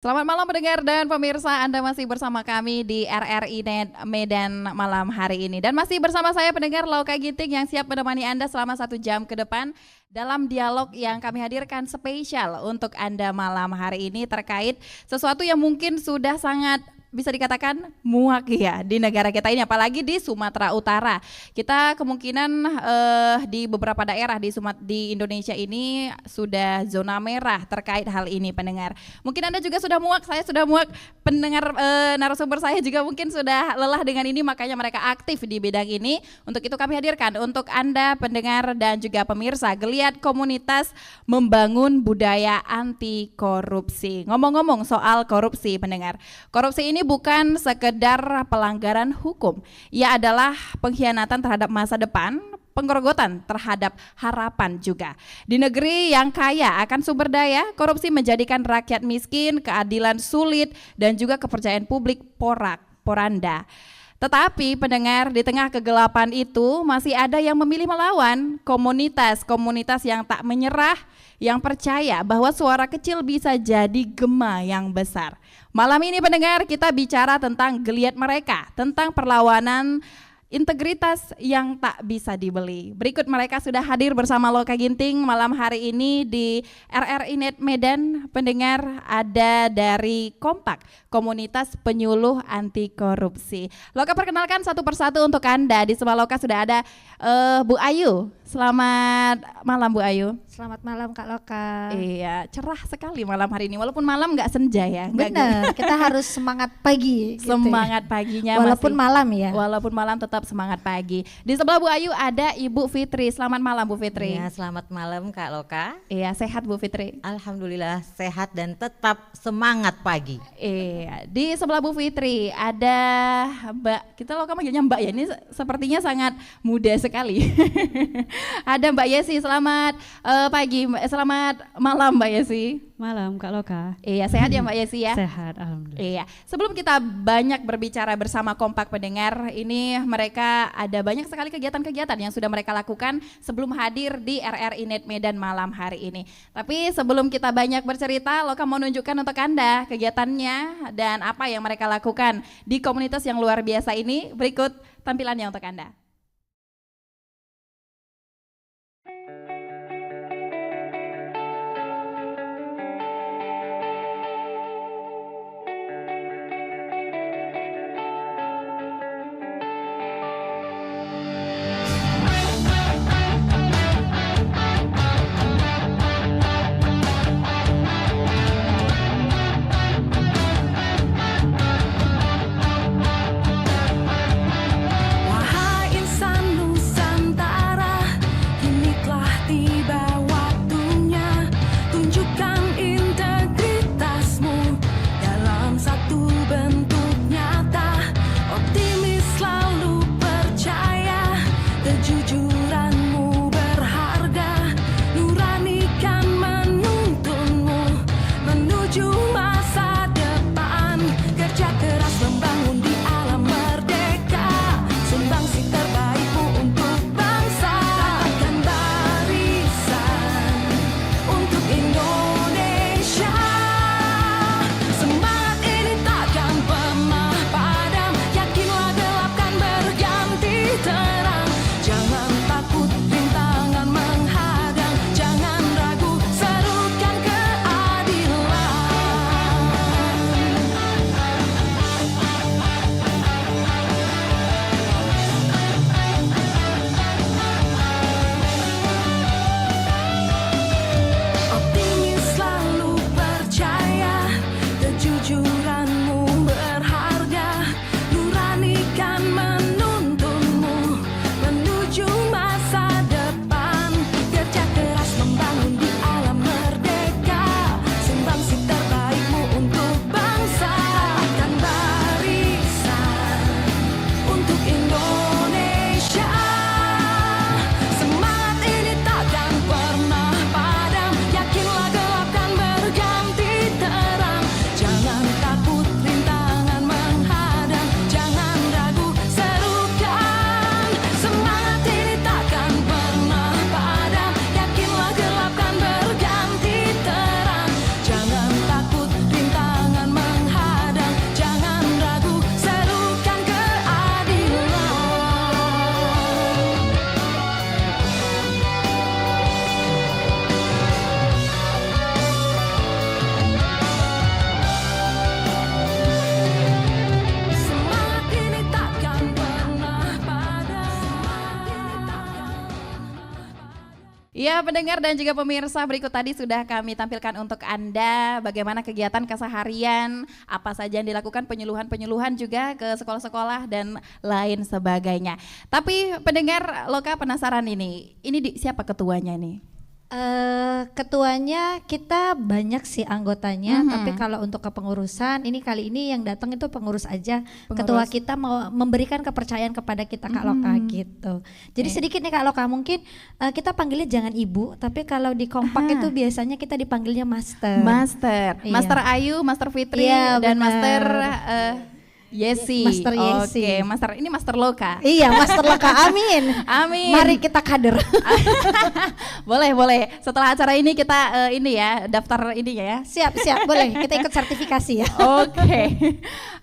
Selamat malam pendengar dan pemirsa, Anda masih bersama kami di RRI Net Medan malam hari ini. Dan masih bersama saya pendengar Lauka Ginting yang siap menemani Anda selama 1 jam ke depan dalam dialog yang kami hadirkan spesial untuk Anda malam hari ini terkait sesuatu yang mungkin sudah sangat bisa dikatakan muak ya di negara kita ini, apalagi di Sumatera Utara. Kita kemungkinan di beberapa daerah di Indonesia ini sudah zona merah terkait hal ini pendengar. Mungkin Anda juga sudah muak, saya sudah muak, pendengar narasumber saya juga mungkin sudah lelah dengan ini, makanya mereka aktif di bidang ini. Untuk itu kami hadirkan untuk Anda pendengar dan juga pemirsa Geliat Komunitas Membangun Budaya Anti Korupsi. Ngomong-ngomong soal korupsi pendengar, korupsi ini bukan sekedar pelanggaran hukum, ia adalah pengkhianatan terhadap masa depan, penggerogotan terhadap harapan juga. Di negeri yang kaya akan sumber daya, korupsi menjadikan rakyat miskin, keadilan sulit, dan juga kepercayaan publik porak-poranda. Tetapi pendengar, di tengah kegelapan itu masih ada yang memilih melawan, komunitas yang tak menyerah, yang percaya bahwa suara kecil bisa jadi gema yang besar. Malam ini pendengar, kita bicara tentang geliat mereka, tentang perlawanan integritas yang tak bisa dibeli. Berikut mereka sudah hadir bersama Lauka Ginting malam hari ini di RRI Net Medan. Pendengar, ada dari Kompak, Komunitas Penyuluh Anti Korupsi. Lauka perkenalkan satu persatu untuk Anda. Di sebelah Lauka sudah ada Bu Ayu. Selamat malam Bu Ayu. Selamat malam Kak Lauka. Iya, cerah sekali malam hari ini. Walaupun malam nggak senja ya. Benar, kita harus semangat pagi. Semangat paginya walaupun masih, malam ya. Walaupun malam tetap semangat pagi. Di sebelah Bu Ayu ada Ibu Fitri. Selamat malam Bu Fitri. Ya, selamat malam Kak Lauka. Iya, sehat Bu Fitri. Alhamdulillah sehat dan tetap semangat pagi. Iya, di sebelah Bu Fitri ada Mbak, kita Lauka manggilnya Mbak ya, ini sepertinya sangat muda sekali. Ada Mbak Yesi, selamat pagi, selamat malam Mbak Yesi. Malam Kak Lauka. Iya, sehat ya Mbak Yesi ya? Sehat, alhamdulillah. Iya, sebelum kita banyak berbicara bersama Kompak pendengar, ini mereka ada banyak sekali kegiatan-kegiatan yang sudah mereka lakukan sebelum hadir di RRI Net Medan malam hari ini. Tapi sebelum kita banyak bercerita, Lauka mau nunjukkan untuk Anda kegiatannya dan apa yang mereka lakukan di komunitas yang luar biasa ini. Berikut tampilannya untuk Anda. Wahai Iya, pendengar dan juga pemirsa, berikut tadi sudah kami tampilkan untuk Anda bagaimana kegiatan keseharian, apa saja yang dilakukan, penyuluhan-penyuluhan juga ke sekolah-sekolah dan lain sebagainya. Tapi pendengar Loka penasaran ini siapa ketuanya ini? Ketuanya kita banyak sih anggotanya, tapi kalau untuk kepengurusan ini kali ini yang datang itu pengurus aja. Ketua kita mau memberikan kepercayaan kepada kita Kak Loka gitu. Jadi sedikit nih Kak Loka, mungkin kita panggilnya jangan ibu, tapi kalau di kompak itu biasanya kita dipanggilnya master. Iya. Master Ayu, Master Fitri, iya, dan benar. Master Yesi. Master Yesi. Oke, ini Master Loka. Iya, Master Loka. Amin. Amin. Mari kita kader. Boleh. Setelah acara ini kita daftar ininya ya. Siap, boleh. Kita ikut sertifikasi ya.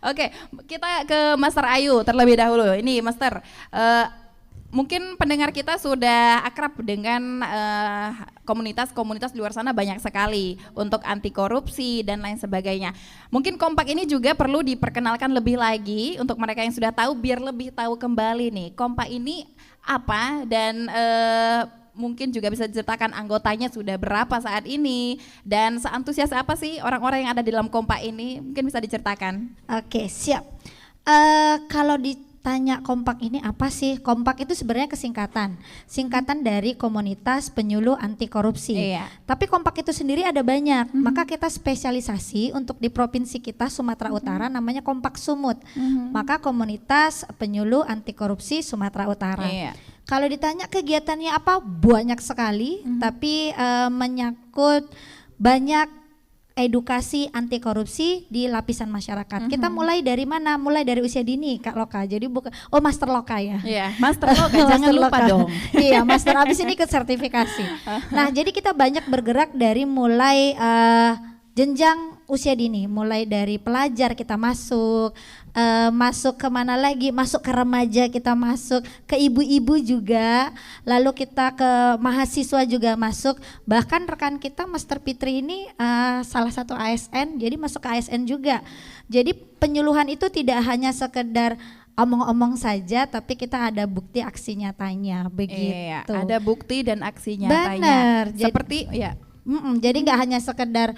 Oke, kita ke Master Ayu terlebih dahulu. Ini Master, mungkin pendengar kita sudah akrab dengan komunitas-komunitas di luar sana banyak sekali untuk anti korupsi dan lain sebagainya. Mungkin kompak ini juga perlu diperkenalkan lebih lagi untuk mereka yang sudah tahu biar lebih tahu kembali nih kompak ini apa dan mungkin juga bisa diceritakan anggotanya sudah berapa saat ini dan seantusias apa sih orang-orang yang ada di dalam kompak ini, mungkin bisa diceritakan. Oke, siap. Kalau ditanya kompak ini apa sih? Kompak itu sebenarnya singkatan dari Komunitas Penyuluh Anti Korupsi. Iya. Tapi kompak itu sendiri ada banyak, maka kita spesialisasi untuk di provinsi kita Sumatera Utara namanya Kompak Sumut. Maka Komunitas Penyuluh Anti Korupsi Sumatera Utara. Iya. Kalau ditanya kegiatannya apa, banyak sekali, tapi menyangkut banyak edukasi anti korupsi di lapisan masyarakat. Kita mulai dari mana? Mulai dari usia dini Kak Loka. Jadi bukan Master Loka ya. Iya, Master Loka jangan Master lupa Loka. dong. Iya, Master abis ini ikut sertifikasi. Nah, jadi kita banyak bergerak dari mulai jenjang usia dini, mulai dari pelajar kita masuk kemana lagi, masuk ke remaja kita masuk, ke ibu-ibu juga, lalu kita ke mahasiswa juga masuk, bahkan rekan kita Master Fitri ini salah satu ASN, jadi masuk ke ASN juga. Jadi penyuluhan itu tidak hanya sekedar omong-omong saja, tapi kita ada bukti aksi nyatanya, begitu. Iya, ada bukti dan aksi nyatanya. Benar. Seperti Jadi nggak hanya sekedar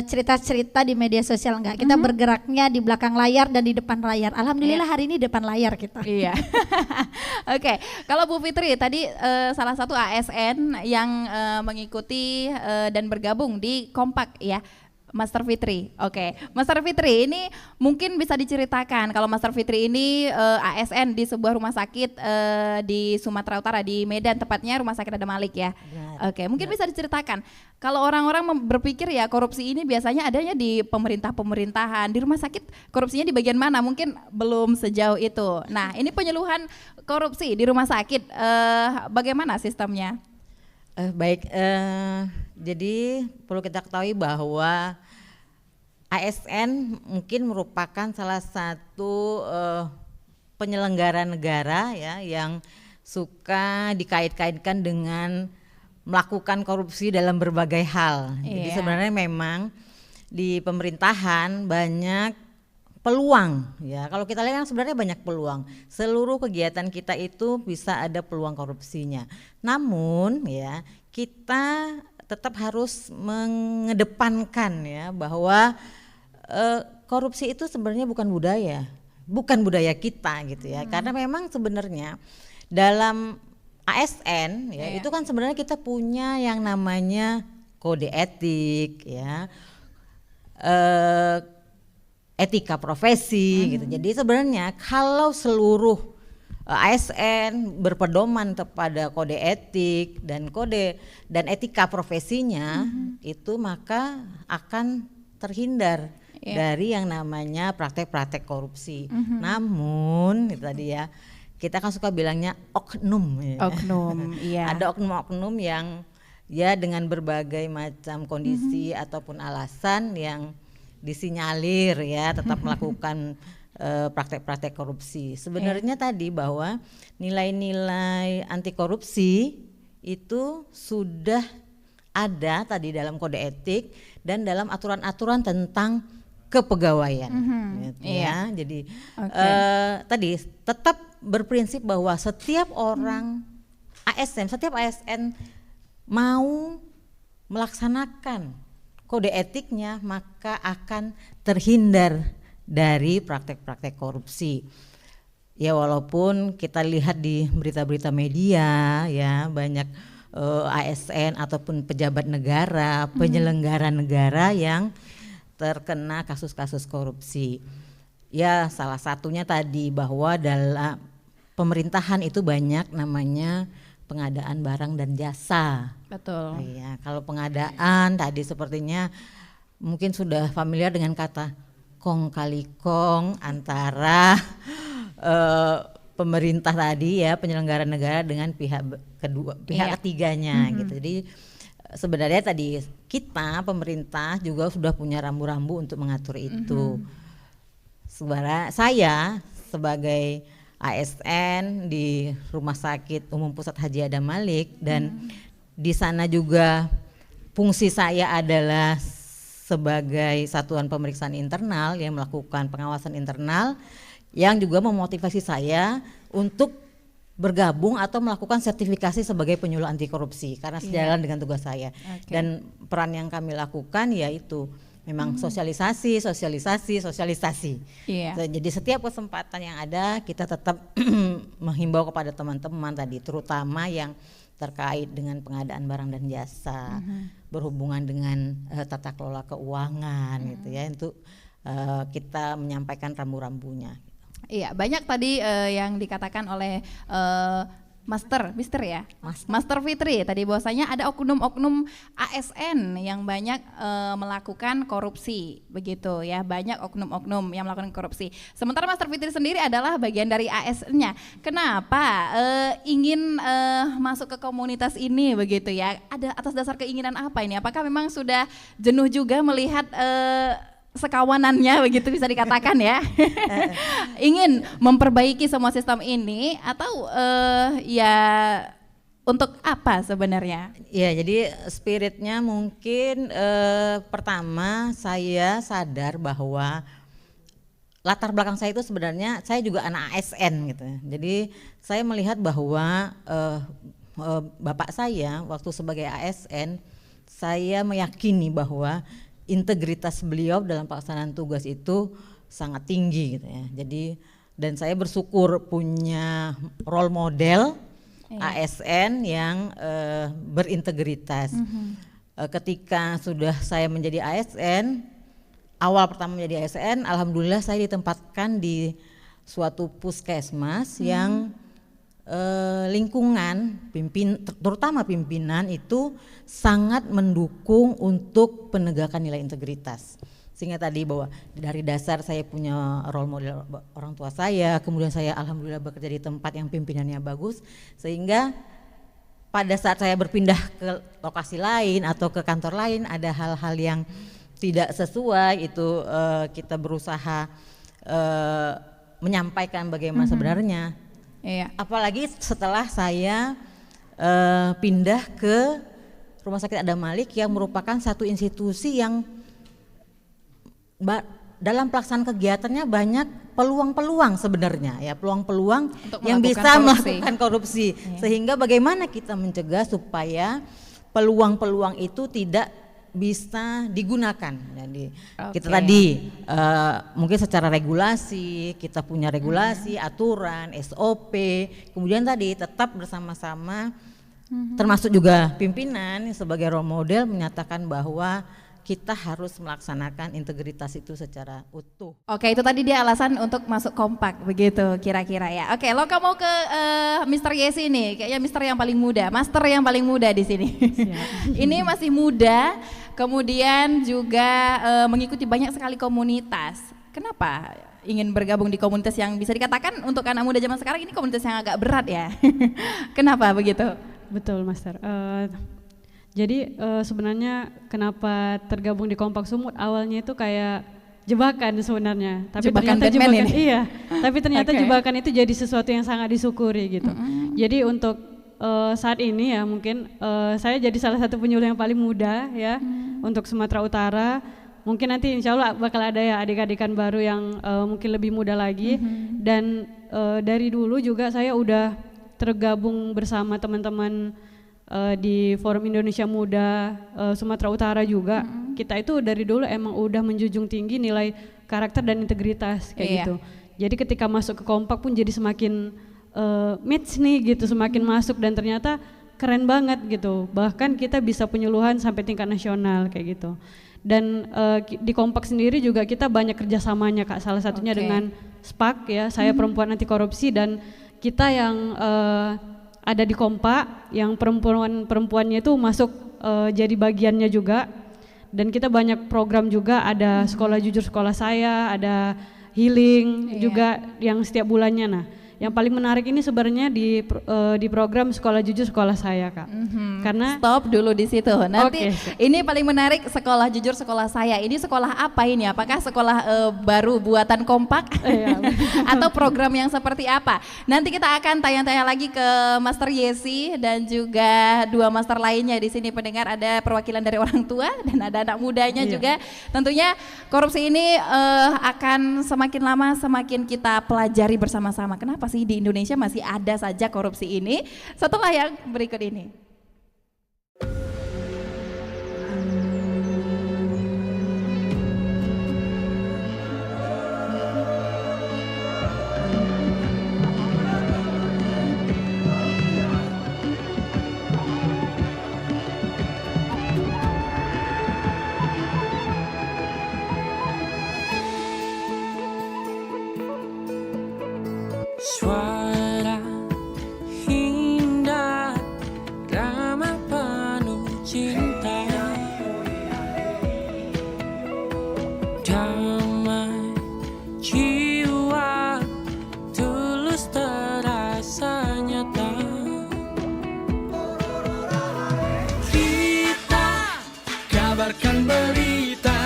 cerita-cerita di media sosial, enggak. Kita bergeraknya di belakang layar dan di depan layar. Alhamdulillah hari ini depan layar kita. Iya. Oke, kalau Bu Fitri tadi salah satu ASN yang mengikuti dan bergabung di Kompak ya. Master Fitri, oke. Master Fitri ini mungkin bisa diceritakan kalau Master Fitri ini ASN di sebuah rumah sakit di Sumatera Utara, di Medan tepatnya Rumah Sakit Adam Malik ya. Oke, mungkin bisa diceritakan kalau orang-orang berpikir ya korupsi ini biasanya adanya di pemerintahan, di rumah sakit korupsinya di bagian mana? Mungkin belum sejauh itu. Nah, ini penyuluhan korupsi di rumah sakit, bagaimana sistemnya? Jadi perlu kita ketahui bahwa ASN mungkin merupakan salah satu penyelenggara negara ya yang suka dikait-kaitkan dengan melakukan korupsi dalam berbagai hal. Jadi sebenarnya memang di pemerintahan banyak peluang ya. Kalau kita lihat kan sebenarnya banyak peluang. Seluruh kegiatan kita itu bisa ada peluang korupsinya. Namun ya kita tetap harus mengedepankan ya bahwa korupsi itu sebenarnya bukan budaya kita gitu ya. Karena memang sebenarnya dalam ASN ya itu kan sebenarnya kita punya yang namanya kode etik ya. Etika profesi gitu. Jadi sebenarnya kalau seluruh ASN berpedoman kepada kode etik dan etika profesinya itu maka akan terhindar dari yang namanya praktek-praktek korupsi. Namun itu tadi ya kita kan suka bilangnya oknum ya. Oknum, iya. Ada oknum-oknum yang ya dengan berbagai macam kondisi ataupun alasan yang disinyalir ya tetap melakukan praktek-praktek korupsi. Sebenarnya tadi bahwa nilai-nilai anti korupsi itu sudah ada tadi dalam kode etik dan dalam aturan-aturan tentang kepegawaian. Gitu ya. Jadi tadi tetap berprinsip bahwa setiap orang ASN, setiap ASN mau melaksanakan kode etiknya, maka akan terhindar dari praktek-praktek korupsi. Ya walaupun kita lihat di berita-berita media ya banyak ASN ataupun pejabat negara, penyelenggara negara yang terkena kasus-kasus korupsi. Ya salah satunya tadi bahwa dalam pemerintahan itu banyak namanya pengadaan barang dan jasa. Betul. Iya, kalau pengadaan tadi sepertinya mungkin sudah familiar dengan kata kong kali kong antara pemerintah tadi ya penyelenggara negara dengan pihak ketiganya gitu. Jadi sebenarnya tadi kita pemerintah juga sudah punya rambu-rambu untuk mengatur itu. Saya sebagai ASN di Rumah Sakit Umum Pusat Haji Adam Malik dan di sana juga fungsi saya adalah sebagai satuan pemeriksaan internal yang melakukan pengawasan internal yang juga memotivasi saya untuk bergabung atau melakukan sertifikasi sebagai penyuluh anti korupsi karena sejalan dengan tugas saya. Dan peran yang kami lakukan yaitu memang sosialisasi. Jadi setiap kesempatan yang ada kita tetap menghimbau kepada teman-teman tadi, terutama yang terkait dengan pengadaan barang dan jasa, berhubungan dengan tata kelola keuangan gitu ya, untuk kita menyampaikan rambu-rambunya. Iya, banyak tadi yang dikatakan oleh Mister ya, Master Fitri tadi bahwasanya ada oknum-oknum ASN yang banyak melakukan korupsi begitu ya, banyak oknum-oknum yang melakukan korupsi. Sementara Master Fitri sendiri adalah bagian dari ASN-nya. Kenapa ingin masuk ke komunitas ini begitu ya? Ada atas dasar keinginan apa ini? Apakah memang sudah jenuh juga melihat sekawanannya begitu bisa dikatakan ya, ingin memperbaiki semua sistem ini atau ya untuk apa sebenarnya? Ya jadi spiritnya mungkin pertama saya sadar bahwa latar belakang saya itu sebenarnya saya juga anak ASN gitu ya. Jadi saya melihat bahwa bapak saya waktu sebagai ASN saya meyakini bahwa integritas beliau dalam pelaksanaan tugas itu sangat tinggi gitu ya. Jadi dan saya bersyukur punya role model ASN yang berintegritas. Ketika sudah saya menjadi ASN, awal pertama menjadi ASN, alhamdulillah saya ditempatkan di suatu puskesmas yang lingkungan terutama pimpinan itu sangat mendukung untuk penegakan nilai integritas. Sehingga tadi bahwa dari dasar saya punya role model orang tua saya, kemudian saya alhamdulillah bekerja di tempat yang pimpinannya bagus, sehingga pada saat saya berpindah ke lokasi lain atau ke kantor lain ada hal-hal yang tidak sesuai itu kita berusaha menyampaikan bagaimana sebenarnya. Iya. Apalagi setelah saya pindah ke Rumah Sakit Adam Malik yang merupakan satu institusi yang dalam pelaksanaan kegiatannya banyak peluang-peluang sebenarnya ya, peluang-peluang yang bisa melakukan korupsi. Sehingga bagaimana kita mencegah supaya peluang-peluang itu tidak bisa digunakan. Jadi kita tadi mungkin secara regulasi, kita punya regulasi, aturan, SOP, kemudian tadi tetap bersama-sama termasuk juga pimpinan sebagai role model menyatakan bahwa kita harus melaksanakan integritas itu secara utuh. Oke, itu tadi dia alasan untuk masuk kompak begitu kira-kira ya. Oke, lo kamu ke Mr. Yesi nih, kayaknya Mister yang paling muda, Master yang paling muda di sini. Ini masih muda, kemudian juga mengikuti banyak sekali komunitas. Kenapa ingin bergabung di komunitas yang bisa dikatakan untuk anak muda zaman sekarang ini komunitas yang agak berat ya? Kenapa begitu? Betul, Master. Jadi sebenarnya kenapa tergabung di Kompak Sumut awalnya itu kayak jebakan sebenarnya, tapi jebakan ternyata Batman jebakan ini. iya, tapi ternyata jebakan itu jadi sesuatu yang sangat disyukuri gitu. Jadi untuk saat ini ya mungkin saya jadi salah satu penyuluh yang paling muda ya untuk Sumatera Utara. Mungkin nanti insya Allah bakal ada ya adik-adikan baru yang mungkin lebih muda lagi. Dan dari dulu juga saya udah tergabung bersama teman-teman di Forum Indonesia Muda Sumatera Utara juga, kita itu dari dulu emang udah menjunjung tinggi nilai karakter dan integritas kayak gitu. Jadi ketika masuk ke Kompak pun jadi semakin match nih gitu, semakin masuk dan ternyata keren banget gitu. Bahkan kita bisa penyuluhan sampai tingkat nasional kayak gitu. Dan di Kompak sendiri juga kita banyak kerjasamanya Kak, salah satunya dengan SPAK ya, saya perempuan anti korupsi, dan kita yang ada di Kompak yang perempuannya itu masuk jadi bagiannya juga, dan kita banyak program juga, ada sekolah jujur sekolah saya, ada healing juga yang setiap bulannya. Nah, yang paling menarik ini sebenarnya di program sekolah jujur sekolah saya Kak. Karena stop dulu di situ. Nanti ini paling menarik sekolah jujur sekolah saya. Ini sekolah apa ini? Apakah sekolah baru buatan Kompak atau program yang seperti apa? Nanti kita akan tanya-tanya lagi ke Master Yesi dan juga dua master lainnya di sini. Pendengar, ada perwakilan dari orang tua dan ada anak mudanya juga. Tentunya korupsi ini akan semakin lama semakin kita pelajari bersama-sama. Kenapa sih di Indonesia masih ada saja korupsi ini? Setelah yang berikut ini. Suara indah, drama penuh cinta, damai jiwa, tulus terasa nyata. Kita kabarkan berita,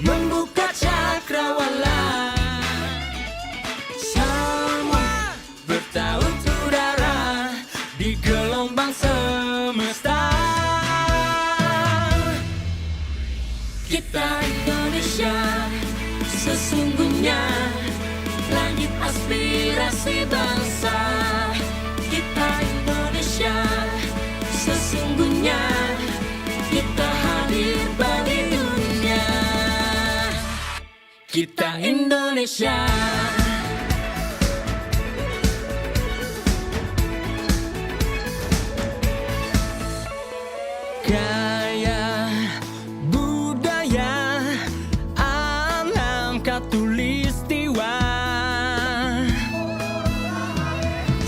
membuka cakrawala. Kita Indonesia, sesungguhnya langit aspirasi bangsa. Kita Indonesia, sesungguhnya kita hadir bagi dunia. Kita Indonesia. Gaya budaya alam katulistiwa,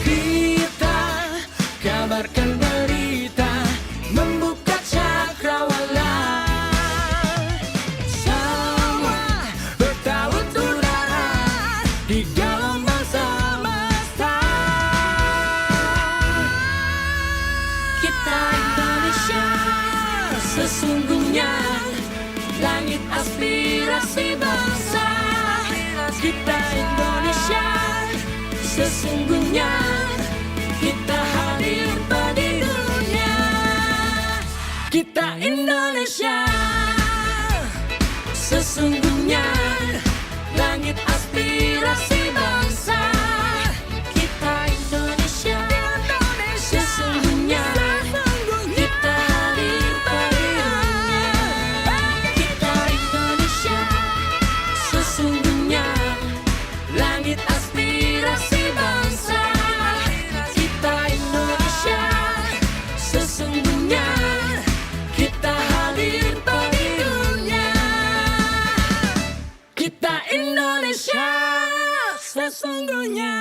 kita kabarkan berita, membuka cakrawala. Semua bertaut udara di gelombang semesta. Kita Indonesia, sesungguhnya langit aspirasi bangsa. Kita Indonesia, sesungguhnya kita hadir bagi dunia. Kita Indonesia, sesungguhnya langit aspirasi bangsa. Kita Indonesia, sesungguhnya kita hadir bagi dunia. Kita Indonesia, sesungguhnya langit aspirasi bangsa. Kita Indonesia, sesungguhnya kita hadir bagi dunia. Kita Indonesia, sesungguhnya.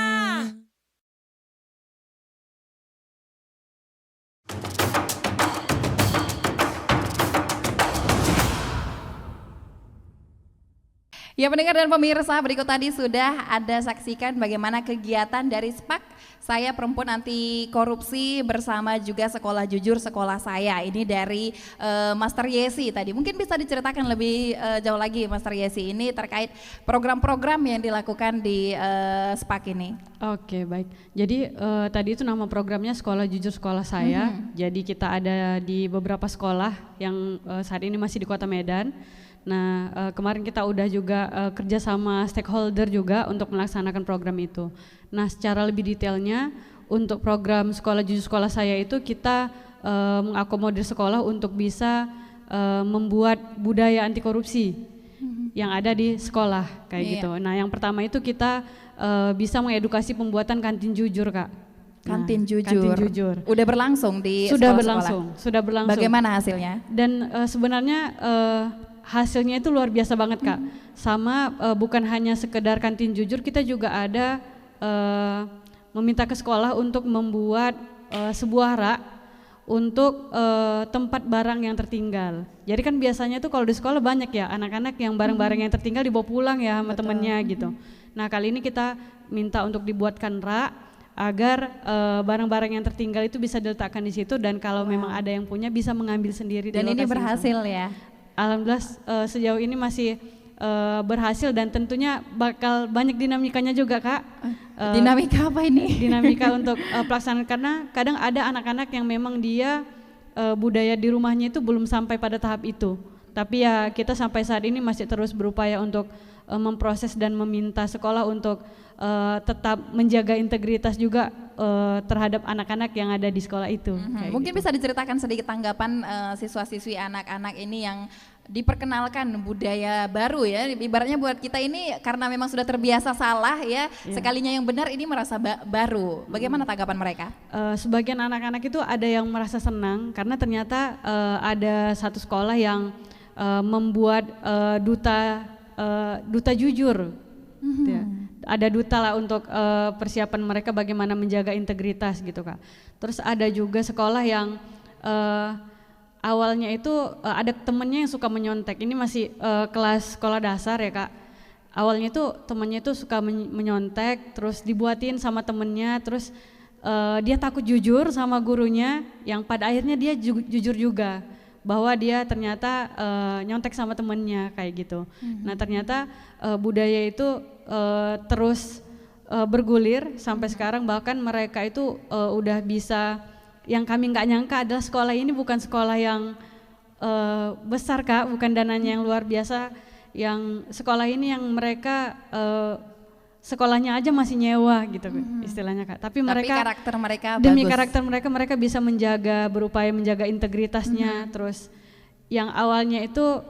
Ya pendengar dan pemirsa, berikut tadi sudah ada saksikan bagaimana kegiatan dari SPAK Saya Perempuan Anti Korupsi bersama juga Sekolah Jujur Sekolah Saya. Ini dari Master Yesi tadi. Mungkin bisa diceritakan lebih jauh lagi Master Yesi ini terkait program-program yang dilakukan di SPAK ini. Oke, baik. Jadi tadi itu nama programnya Sekolah Jujur Sekolah Saya. Jadi kita ada di beberapa sekolah yang saat ini masih di Kota Medan. Nah, kemarin kita udah juga kerja sama stakeholder juga untuk melaksanakan program itu. Nah, secara lebih detailnya untuk program Sekolah Jujur Sekolah Saya itu kita mengakomodir sekolah untuk bisa membuat budaya anti korupsi yang ada di sekolah kayak gitu. Nah, yang pertama itu kita bisa mengedukasi pembuatan kantin jujur, Kak. Kantin jujur. Kantin jujur. Udah berlangsung di Sudah sekolah-sekolah? sudah berlangsung. Bagaimana hasilnya? Dan sebenarnya hasilnya itu luar biasa banget, Kak. Sama bukan hanya sekedar kantin jujur, kita juga ada meminta ke sekolah untuk membuat sebuah rak untuk tempat barang yang tertinggal. Jadi kan biasanya tuh kalau di sekolah banyak ya anak-anak yang barang-barang yang tertinggal dibawa pulang ya sama temennya gitu. Nah, kali ini kita minta untuk dibuatkan rak agar barang-barang yang tertinggal itu bisa diletakkan di situ, dan kalau memang ada yang punya bisa mengambil sendiri. Dan di ini lokasi berhasil itu. ya? Alhamdulillah sejauh ini masih berhasil, dan tentunya bakal banyak dinamikanya juga, Kak. Dinamika apa ini? Dinamika untuk pelaksanaan, karena kadang ada anak-anak yang memang dia budaya di rumahnya itu belum sampai pada tahap itu. Tapi ya kita sampai saat ini masih terus berupaya untuk memproses dan meminta sekolah untuk tetap menjaga integritas juga terhadap anak-anak yang ada di sekolah itu. Kayak Mungkin gitu. bisa diceritakan sedikit tanggapan siswa-siswi anak-anak ini yang diperkenalkan budaya baru ya, ibaratnya buat kita ini karena memang sudah terbiasa salah ya, sekalinya yang benar ini merasa baru. Bagaimana tanggapan mereka? Sebagian anak-anak itu ada yang merasa senang karena ternyata ada satu sekolah yang membuat duta jujur. Ya. Ada duta lah untuk persiapan mereka bagaimana menjaga integritas gitu, Kak. Terus ada juga sekolah yang awalnya itu ada temennya yang suka menyontek. Ini masih kelas sekolah dasar ya, Kak. Awalnya itu temennya itu suka menyontek, terus dibuatin sama temennya, terus dia takut jujur sama gurunya, yang pada akhirnya dia jujur juga bahwa dia ternyata nyontek sama temennya kayak gitu. Nah, ternyata budaya itu terus bergulir sampai sekarang, bahkan mereka itu udah bisa, yang kami nggak nyangka adalah sekolah ini bukan sekolah yang besar, Kak, bukan dananya yang luar biasa, yang sekolah ini yang mereka sekolahnya aja masih nyewa gitu istilahnya, Kak. Tapi mereka karakter mereka demi bagus. karakter mereka bisa berupaya menjaga integritasnya. Terus yang awalnya itu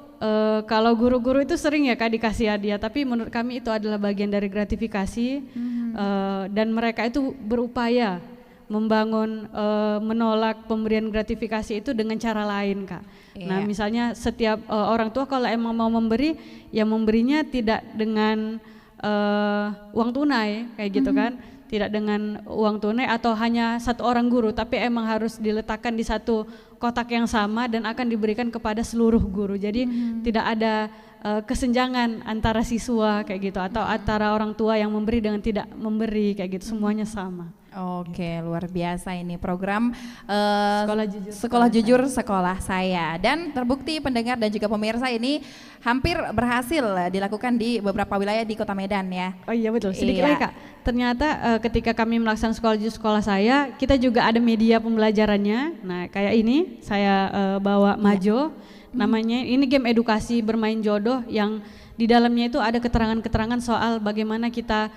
kalau guru-guru itu sering ya, Kak, dikasih hadiah, tapi menurut kami itu adalah bagian dari gratifikasi. Dan mereka itu berupaya membangun menolak pemberian gratifikasi itu dengan cara lain, Kak. Nah, misalnya setiap orang tua kalau emang mau memberi, ya memberinya tidak dengan uang tunai kayak gitu kan, tidak dengan uang tunai atau hanya satu orang guru, tapi emang harus diletakkan di satu kotak yang sama dan akan diberikan kepada seluruh guru. Jadi tidak ada kesenjangan antara siswa kayak gitu, atau antara orang tua yang memberi dengan tidak memberi kayak gitu, semuanya sama. Oke, luar biasa ini program Sekolah Jujur sekolah saya, dan terbukti pendengar dan juga pemirsa ini hampir berhasil dilakukan di beberapa wilayah di Kota Medan ya. Oh iya betul, sedikit Iya. lagi, Kak. Ternyata ketika kami melaksanakan sekolah jujur sekolah saya, kita juga ada media pembelajarannya. Nah, kayak ini saya bawa Majo, namanya ini game edukasi bermain jodoh, yang di dalamnya itu ada keterangan-keterangan soal bagaimana kita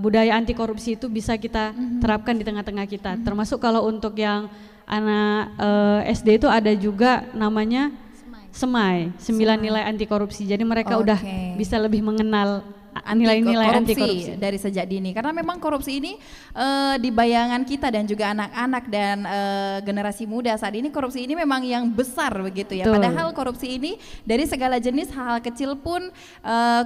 budaya anti korupsi itu bisa kita terapkan di tengah-tengah kita. Termasuk kalau untuk yang anak SD itu ada juga namanya Semai, 9 nilai anti korupsi. Jadi mereka udah bisa lebih mengenal nilai-nilai anti korupsi dari sejak dini, karena memang korupsi ini di bayangan kita dan juga anak-anak dan generasi muda saat ini, korupsi ini memang yang besar begitu ya. Betul. Padahal korupsi ini dari segala jenis, hal kecil pun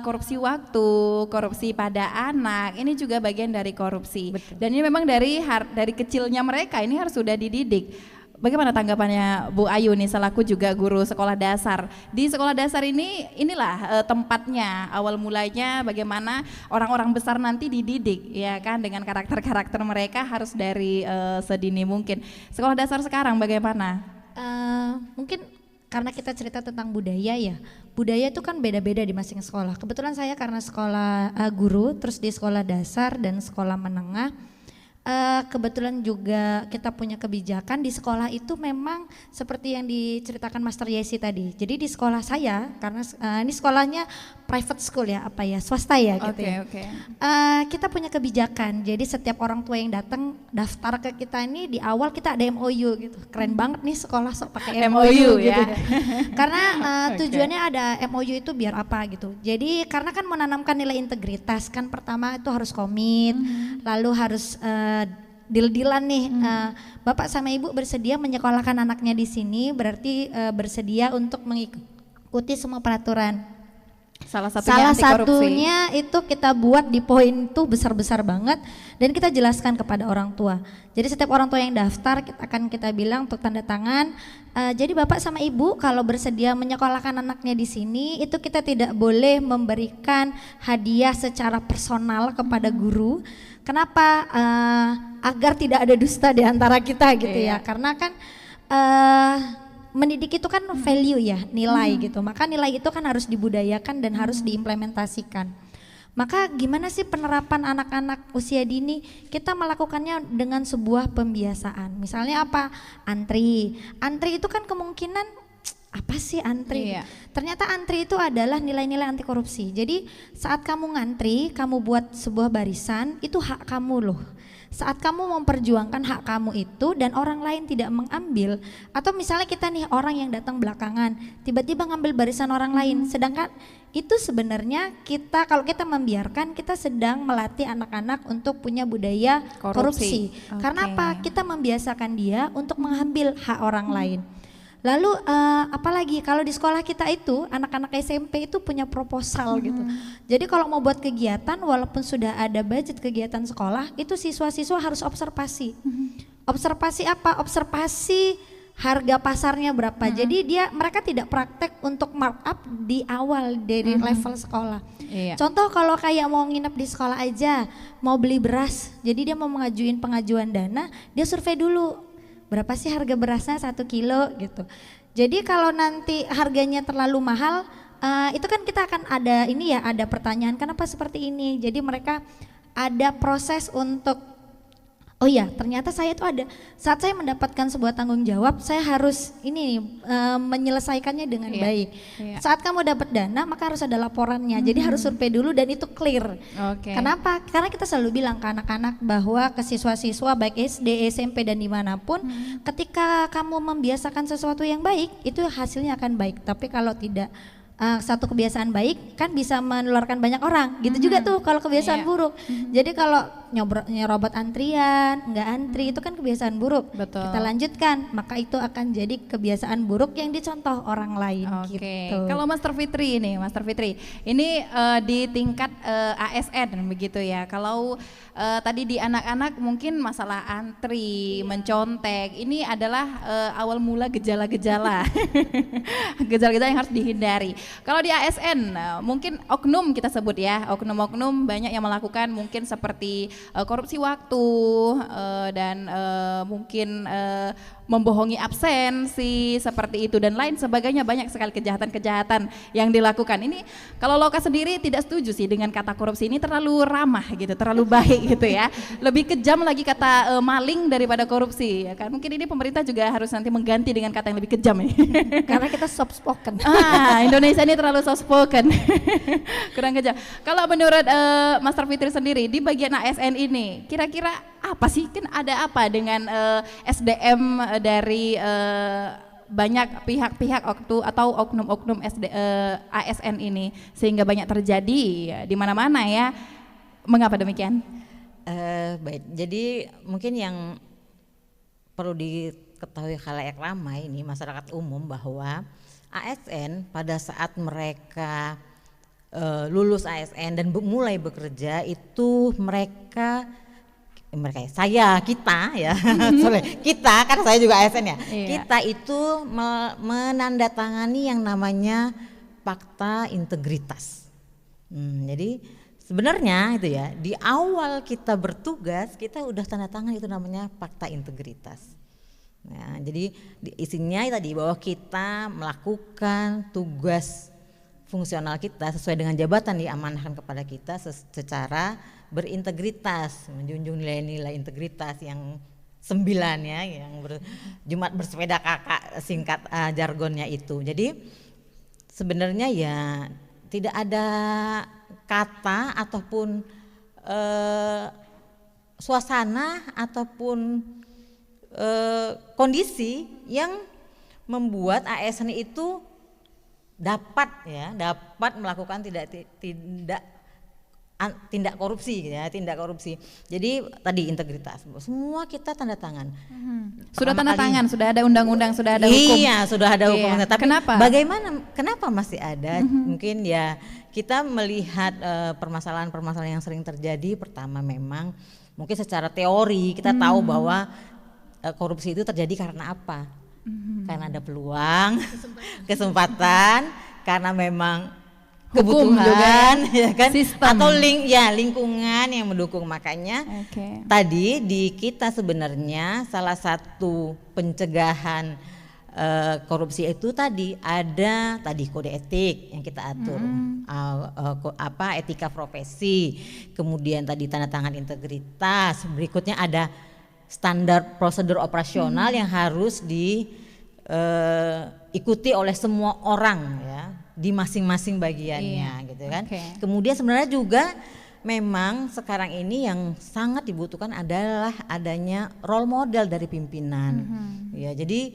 korupsi waktu, korupsi pada anak, ini juga bagian dari korupsi. Dan ini memang dari kecilnya mereka ini harus sudah dididik. Bagaimana tanggapannya Bu Ayu nih selaku juga guru sekolah dasar? Di sekolah dasar ini, inilah tempatnya, awal mulanya bagaimana orang-orang besar nanti dididik ya kan, dengan karakter-karakter mereka harus dari sedini mungkin. Sekolah dasar sekarang bagaimana? Mungkin karena kita cerita tentang budaya ya, budaya itu kan beda-beda di masing sekolah. Kebetulan saya karena sekolah guru, terus di sekolah dasar dan sekolah menengah, kebetulan juga kita punya kebijakan di sekolah itu memang seperti yang diceritakan Master Yesi tadi. Jadi di sekolah saya, karena ini sekolahnya private school ya, apa ya, swasta ya gitu ya. Kita punya kebijakan. Jadi setiap orang tua yang datang daftar ke kita ini di awal kita ada MOU gitu. Keren banget nih sekolah sok pakai MOU gitu. ya. Karena tujuannya ada MOU itu biar apa gitu. Jadi karena kan menanamkan nilai integritas kan, pertama itu harus komit, lalu harus deal-dealan nih, bapak sama ibu bersedia menyekolahkan anaknya di sini, berarti bersedia untuk mengikuti semua peraturan. Salah Salah anti korupsi. satunya itu kita buat di poin itu besar-besar banget dan kita jelaskan kepada orang tua. Jadi setiap orang tua yang daftar kita bilang untuk tanda tangan. Jadi bapak sama ibu kalau bersedia menyekolahkan anaknya di sini itu kita tidak boleh memberikan hadiah secara personal kepada guru. Kenapa? Agar tidak ada dusta di antara kita gitu ya. Karena kan mendidik itu kan value ya, nilai gitu. Maka nilai itu kan harus dibudayakan dan harus diimplementasikan. Maka gimana sih penerapan anak-anak usia dini? Kita melakukannya dengan sebuah pembiasaan. Misalnya apa? Antri. Antri itu kan kemungkinan apa sih antri? Iya. Ternyata antri itu adalah nilai-nilai anti korupsi. Jadi saat kamu ngantri, kamu buat sebuah barisan, itu hak kamu loh. Saat kamu memperjuangkan hak kamu itu dan orang lain tidak mengambil, atau misalnya kita nih orang yang datang belakangan tiba-tiba ngambil barisan orang lain, sedangkan itu sebenarnya kita kalau kita membiarkan kita sedang melatih anak-anak untuk punya budaya korupsi. Karena apa? Kita membiasakan dia untuk mengambil hak orang lain. Lalu apalagi kalau di sekolah kita itu anak-anak SMP itu punya proposal gitu. Jadi kalau mau buat kegiatan walaupun sudah ada budget kegiatan sekolah itu siswa-siswa harus observasi. Observasi apa? Observasi harga pasarnya berapa. Jadi mereka tidak praktek untuk markup di awal dari level sekolah. Iya. Contoh kalau kayak mau nginep di sekolah aja, mau beli beras. Jadi dia mau mengajuin pengajuan dana, dia survei dulu. Berapa sih harga berasnya 1 kilo gitu. Jadi kalau nanti harganya terlalu mahal, itu kan kita akan ada ini ya, ada pertanyaan kenapa seperti ini. Jadi mereka ada proses untuk, oh ya ternyata saya itu ada, saat saya mendapatkan sebuah tanggung jawab, saya harus ini menyelesaikannya dengan baik. Saat kamu dapat dana maka harus ada laporannya, jadi harus survei dulu dan itu clear. Kenapa? Karena kita selalu bilang ke anak-anak bahwa ke siswa-siswa baik SD, SMP dan dimanapun, ketika kamu membiasakan sesuatu yang baik itu hasilnya akan baik, tapi kalau tidak satu kebiasaan baik kan bisa menularkan banyak orang gitu juga tuh kalau kebiasaan buruk. Jadi kalau nyerobot antrian, nggak antri itu kan kebiasaan buruk. Betul. Kita lanjutkan maka itu akan jadi kebiasaan buruk yang dicontoh orang lain gitu. Kalau Master Fitri ini, ini di tingkat ASN begitu ya. Kalau tadi di anak-anak mungkin masalah antri, mencontek, ini adalah awal mula gejala-gejala, gejala-gejala yang harus dihindari. Kalau di ASN mungkin oknum kita sebut ya, oknum-oknum banyak yang melakukan mungkin seperti korupsi waktu dan mungkin membohongi absensi seperti itu dan lain sebagainya, banyak sekali kejahatan-kejahatan yang dilakukan. Ini kalau Loka sendiri tidak setuju sih dengan kata korupsi, ini terlalu ramah gitu, terlalu baik gitu ya. Lebih kejam lagi kata maling daripada korupsi ya kan. Mungkin ini pemerintah juga harus nanti mengganti dengan kata yang lebih kejam ini. Karena kita soft spoken. Indonesia ini terlalu soft spoken. Kurang kejam. Kalau menurut Master Fitri sendiri di bagian ASN ini kira-kira apa sih, kan ada apa dengan SDM dari banyak pihak-pihak atau oknum-oknum ASN ini sehingga banyak terjadi di mana-mana ya. Mengapa demikian? Baik, jadi mungkin yang perlu diketahui khalayak ramai ini masyarakat umum bahwa ASN pada saat mereka lulus ASN dan mulai bekerja itu mereka kita ya kita kan saya juga ASN ya, kita itu menandatangani yang namanya fakta integritas. Jadi sebenarnya itu ya di awal kita bertugas kita udah tanda tangan itu namanya fakta integritas. Nah, jadi isinya tadi bahwa kita melakukan tugas fungsional kita sesuai dengan jabatan diamanahkan kepada kita secara berintegritas, menjunjung nilai-nilai integritas yang 9 ya, yang Jumat bersepeda kakak singkat jargonnya itu. Jadi sebenarnya ya tidak ada kata ataupun suasana ataupun kondisi yang membuat ASN itu dapat melakukan tindak korupsi ya, tindak korupsi. Jadi tadi integritas, semua kita tanda tangan. Sudah tanda tangan, sudah ada undang-undang, sudah ada hukum. Iya, sudah ada hukumnya. Tapi kenapa? Kenapa masih ada? Mungkin ya kita melihat permasalahan-permasalahan yang sering terjadi. Pertama memang mungkin secara teori kita tahu bahwa korupsi itu terjadi karena apa? Karena ada peluang, kesempatan, karena memang Hukum kebutuhan juga, ya kan, sistem. atau lingkungan yang mendukung. Makanya tadi di kita sebenarnya salah satu pencegahan korupsi itu tadi ada kode etik yang kita atur, etika profesi, kemudian tadi tanda tangan integritas, berikutnya ada standar prosedur operasional yang harus diikuti oleh semua orang ya di masing-masing bagiannya gitu kan. Kemudian sebenarnya juga memang sekarang ini yang sangat dibutuhkan adalah adanya role model dari pimpinan. Ya, jadi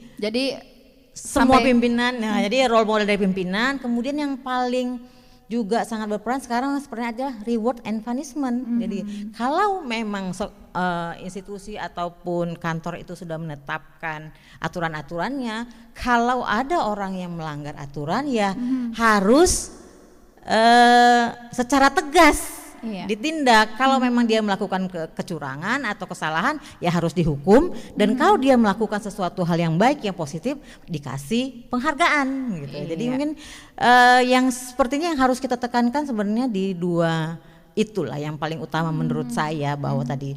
semua pimpinan, jadi role model dari pimpinan. Kemudian yang paling juga sangat berperan sekarang sebenarnya adalah reward and punishment. Jadi kalau memang institusi ataupun kantor itu sudah menetapkan aturan-aturannya, kalau ada orang yang melanggar aturan ya harus secara tegas ditindak. Kalau memang dia melakukan kecurangan atau kesalahan ya harus dihukum, dan kalau dia melakukan sesuatu hal yang baik yang positif dikasih penghargaan gitu. Jadi mungkin yang sepertinya yang harus kita tekankan sebenarnya di dua itulah yang paling utama menurut saya, bahwa tadi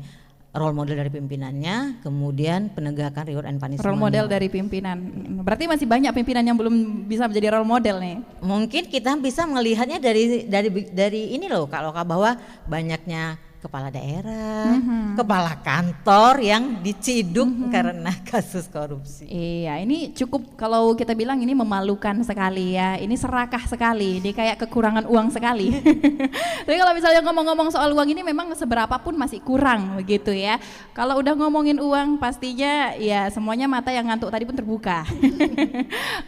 role model dari pimpinannya, kemudian penegakan reward and punishment. Role model dari pimpinan. Berarti masih banyak pimpinan yang belum bisa menjadi role model nih. Mungkin kita bisa melihatnya dari ini loh, kalau bahwa banyaknya kepala daerah, kepala kantor yang diciduk karena kasus korupsi. Iya, ini cukup kalau kita bilang ini memalukan sekali ya. Ini serakah sekali, ini kayak kekurangan uang sekali. Tapi kalau misalnya ngomong-ngomong soal uang ini memang seberapa pun masih kurang begitu ya. Kalau udah ngomongin uang pastinya ya semuanya mata yang ngantuk tadi pun terbuka.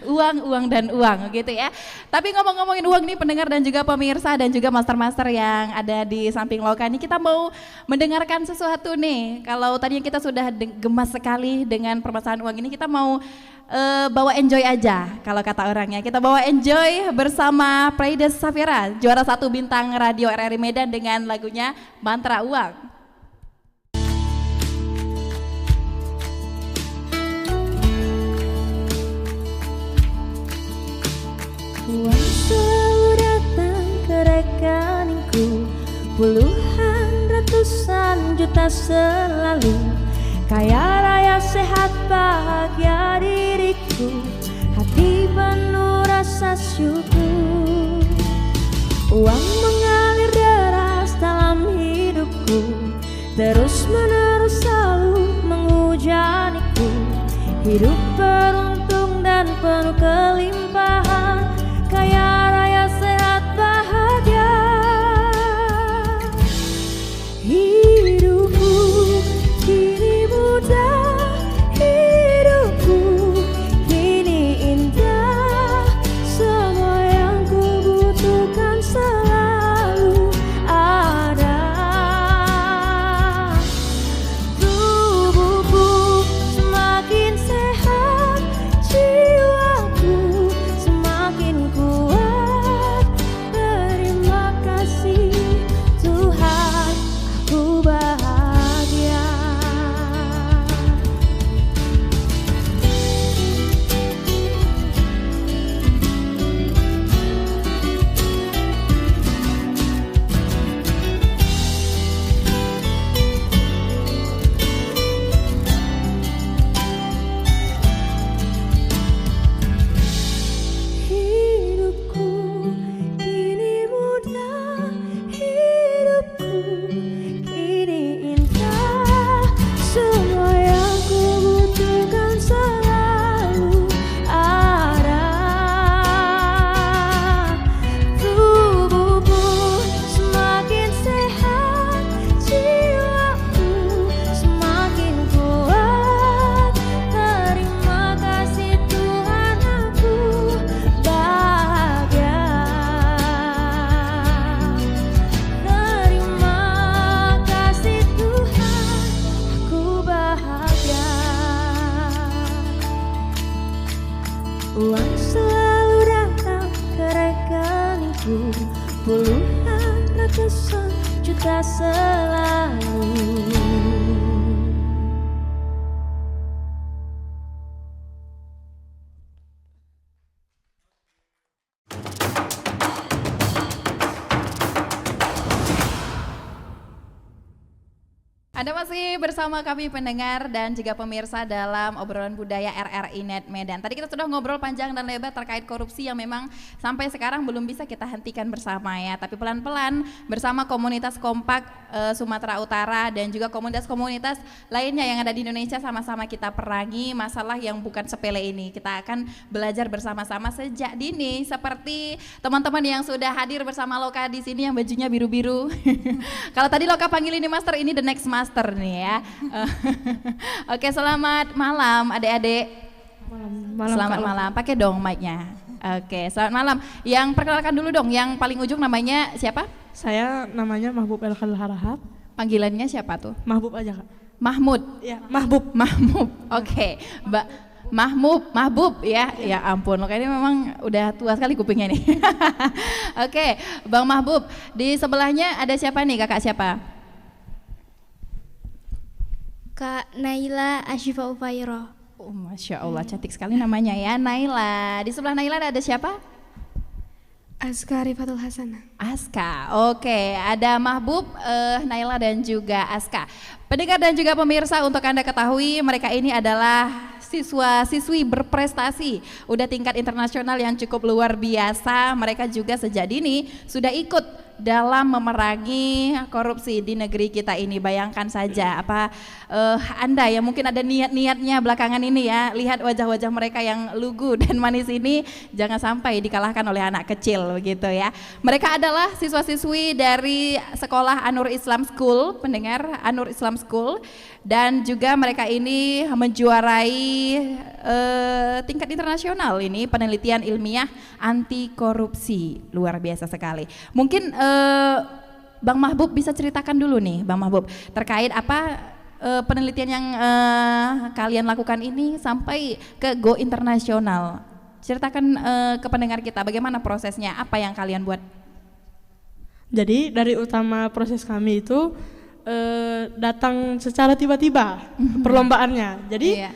Uang dan uang gitu ya. Tapi ngomong-ngomongin uang nih pendengar dan juga pemirsa dan juga master-master yang ada di samping Loka ini, kita mau mendengarkan sesuatu nih. Kalau tadinya kita sudah gemas sekali dengan permasalahan uang ini, kita mau bawa enjoy aja kalau kata orangnya. Kita bawa enjoy bersama Praides Safira, juara 1 bintang radio RRI Medan dengan lagunya Mantra Uang. Uang selalu datang ke rekeningku, puluhan ratusan juta selalu. Kaya raya sehat bahagia diriku, hati penuh rasa syukur. Uang mengalir deras dalam hidupku, terus menerus selalu menghujaniku. Hidup beruntung dan penuh kelimpahan, kaya raya sehat bahagia. Hidupku kini mudah, hidupku kini indah. Semua yang kubutuhkan selalu ada. Tubuhku semakin sehat, jiwaku Anda masih bersama kami pendengar dan juga pemirsa dalam obrolan budaya RRI Net Medan. Tadi kita sudah ngobrol panjang dan lebar terkait korupsi yang memang sampai sekarang belum bisa kita hentikan bersama ya. Tapi pelan-pelan bersama komunitas Kompak Sumatera Utara dan juga komunitas-komunitas lainnya yang ada di Indonesia sama-sama kita perangi masalah yang bukan sepele ini. Kita akan belajar bersama-sama sejak dini seperti teman-teman yang sudah hadir bersama Loka di sini yang bajunya biru-biru. Kalau tadi Loka panggil ini master, ini the next master nih ya. Oke, selamat malam adik-adik. Selamat malam. Pakai dong mic-nya. Oke, selamat malam. Yang perkenalkan dulu dong, yang paling ujung namanya siapa? Saya namanya Mahbub El Khalil Harahap. Panggilannya siapa tuh? Mahbub aja, Kak. Mahmud. Ya, Mahbub. Mahmud. Oke, Mbak Mahbub ya. Ya ampun, kayaknya memang udah tua sekali kupingnya nih. Oke, Bang Mahbub. Di sebelahnya ada siapa nih, kakak siapa? Kak Naila Ashifa Ufairo. Oh, Masya Allah, cantik sekali namanya ya, Naila. Di sebelah Naila ada siapa? Aska Rifatul Hasanah. Aska, oke. Ada Mahbub, Naila dan juga Aska. Pendengar dan juga pemirsa, untuk Anda ketahui mereka ini adalah siswa-siswi berprestasi, udah tingkat internasional yang cukup luar biasa. Mereka juga sejak dini sudah ikut dalam memerangi korupsi di negeri kita ini. Bayangkan saja apa Anda yang mungkin ada niat-niatnya belakangan ini ya, lihat wajah-wajah mereka yang lugu dan manis ini, jangan sampai dikalahkan oleh anak kecil begitu ya. Mereka adalah siswa-siswi dari sekolah Anur Islam School, pendengar, Anur Islam School, dan juga mereka ini menjuarai tingkat internasional ini penelitian ilmiah anti korupsi, luar biasa sekali. Mungkin Bang Mahbub bisa ceritakan dulu nih, Bang Mahbub, terkait apa penelitian yang kalian lakukan ini sampai ke go internasional. Ceritakan ke pendengar kita bagaimana prosesnya, apa yang kalian buat. Jadi dari utama proses kami itu datang secara tiba-tiba perlombaannya. Jadi Iya.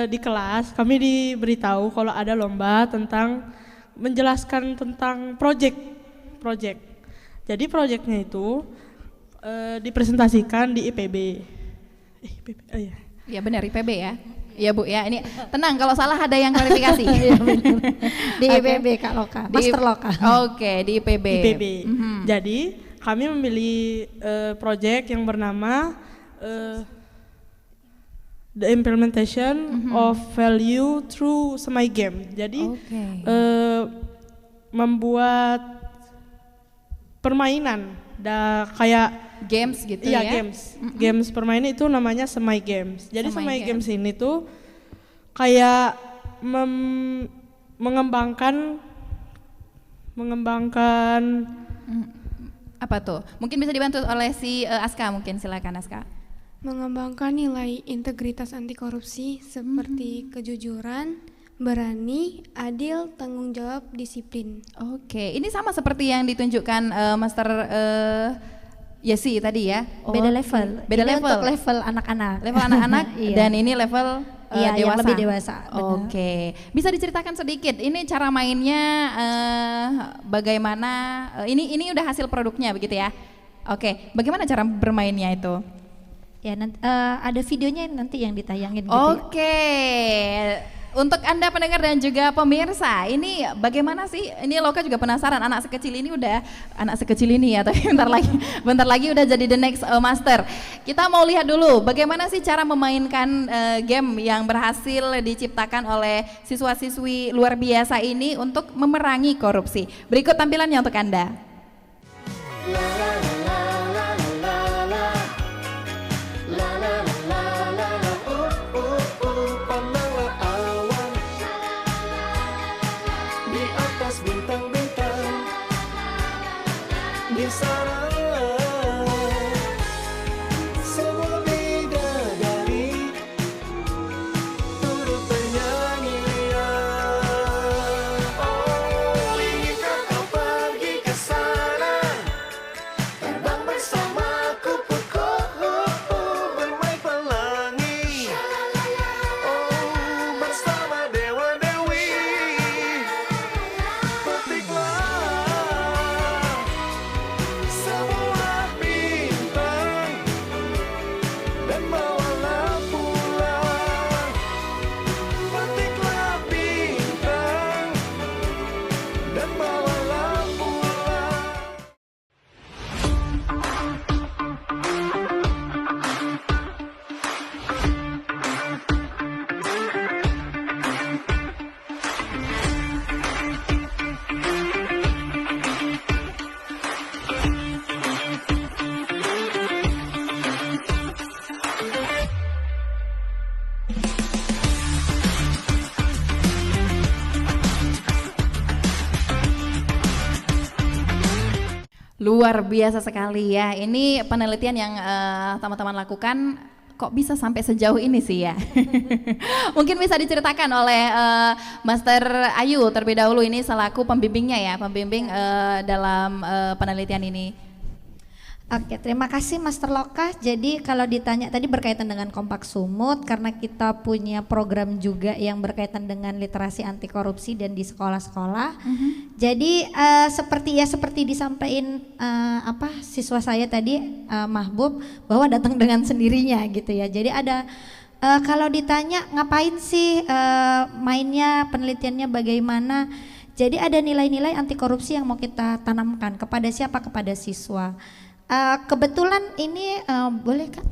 Di kelas kami diberitahu kalau ada lomba tentang menjelaskan tentang project. Jadi proyeknya itu dipresentasikan di IPB. IPB, oh iya. Ya benar, IPB ya. Iya Bu ya, ini tenang kalau salah ada yang klarifikasi. Di IPB Kak Loka, Master Loka. Oke, di IPB. IPB. Jadi kami memilih proyek yang bernama The Implementation of Value Through Semai Game. Jadi membuat permainan kayak games gitu iya, ya. games permainan itu namanya Semai Games. Jadi Semai Semai Games ini tuh kayak mengembangkan Apa tuh? Mungkin bisa dibantu oleh si Aska, mungkin silakan Aska. Mengembangkan nilai integritas anti korupsi seperti kejujuran, berani, adil, tanggung jawab, disiplin. Oke, ini sama seperti yang ditunjukkan Master Yesi tadi ya. Beda level. Beda Ini level. untuk level anak-anak. Level anak-anak Iya. dan ini level Iya, dewasa. yang lebih dewasa, benar. Oke, bisa diceritakan sedikit. Ini cara mainnya bagaimana? Ini udah hasil produknya begitu ya? Oke, bagaimana cara bermainnya itu? Ya nanti ada videonya nanti yang ditayangin gitu ya. Oke, untuk Anda pendengar dan juga pemirsa, ini bagaimana sih? Ini Loka juga penasaran, anak sekecil ini ya, tapi bentar lagi udah jadi the next master. Kita mau lihat dulu bagaimana sih cara memainkan game yang berhasil diciptakan oleh siswa-siswi luar biasa ini untuk memerangi korupsi. Berikut tampilannya untuk Anda. Di sana semua bidadari turut bernyanyi. Oh, inginkah kau pergi ke sana Luar biasa sekali ya. Ini penelitian yang teman-teman lakukan kok bisa sampai sejauh ini sih ya. Mungkin bisa diceritakan oleh Master Ayu terlebih dahulu, ini selaku pembimbingnya ya, pembimbing dalam penelitian ini. Oke, terima kasih Master Loka. Jadi kalau ditanya tadi berkaitan dengan Kompak Sumut, karena kita punya program juga yang berkaitan dengan literasi anti korupsi dan di sekolah-sekolah. Jadi seperti disampaikan siswa saya tadi Mahbub, bahwa datang dengan sendirinya gitu ya. Jadi ada kalau ditanya ngapain sih mainnya, penelitiannya bagaimana? Jadi ada nilai-nilai anti korupsi yang mau kita tanamkan kepada siapa? Kepada siswa. Kebetulan ini boleh kan?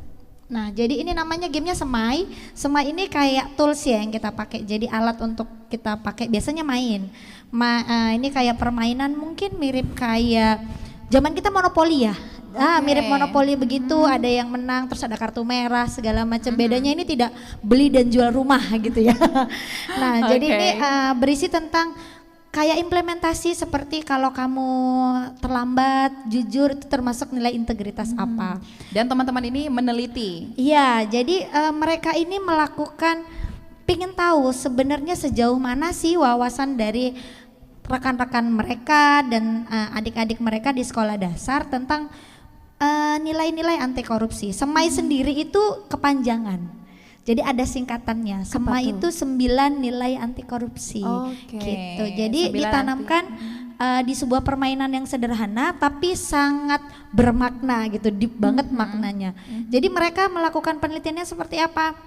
Nah, jadi ini namanya gamenya Semai. Semai ini kayak tools ya yang kita pakai. Jadi alat untuk kita pakai biasanya main. Ini kayak permainan mungkin mirip kayak zaman kita monopoli ya. Mirip monopoli begitu. Ada yang menang, terus ada kartu merah segala macam. Bedanya ini tidak beli dan jual rumah gitu ya. Nah, jadi ini berisi tentang kayak implementasi seperti kalau kamu terlambat, jujur itu termasuk nilai integritas apa. Dan teman-teman ini meneliti. Iya, jadi mereka ini melakukan, pingin tahu sebenarnya sejauh mana sih wawasan dari rekan-rekan mereka dan adik-adik mereka di sekolah dasar tentang nilai-nilai anti korupsi. Semai sendiri itu kepanjangan. Jadi ada singkatannya. Semai itu 9 nilai anti korupsi. Gitu. Jadi ditanamkan di sebuah permainan yang sederhana tapi sangat bermakna gitu, deep banget maknanya. Jadi mereka melakukan penelitiannya seperti apa?